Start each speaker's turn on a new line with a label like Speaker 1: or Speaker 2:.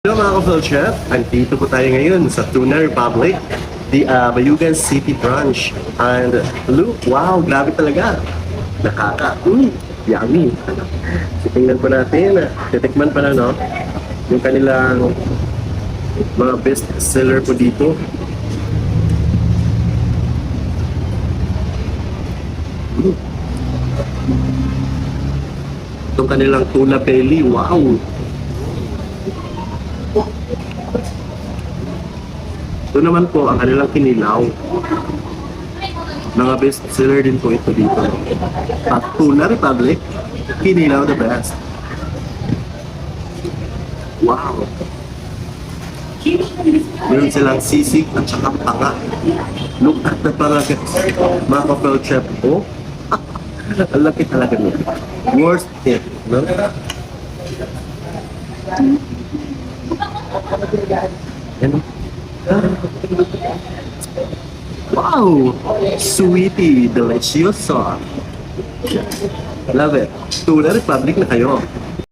Speaker 1: Hello mga ka-Phil Chef, andito po tayo ngayon sa Tuna Republic, the Bayugan City branch. And look, wow, grabe talaga. Yummy. So, tingnan po natin, titikman pa na, no? Yung kanilang mga best seller po dito. Itong kanilang tuna belly, wow. Ito naman po ang kanilang kinilaw. Mga best seller din po ito dito. At Tuna Republic, kinilaw the best. Wow! Meron silang sisig at saka panga. Look at the panga guys. Mga ka-Phil Chef po. Ang laki talaga niya. Worth it. No? Yan. Wow! Sweetie, delicioso. Love it. Tuna Republic na kayo.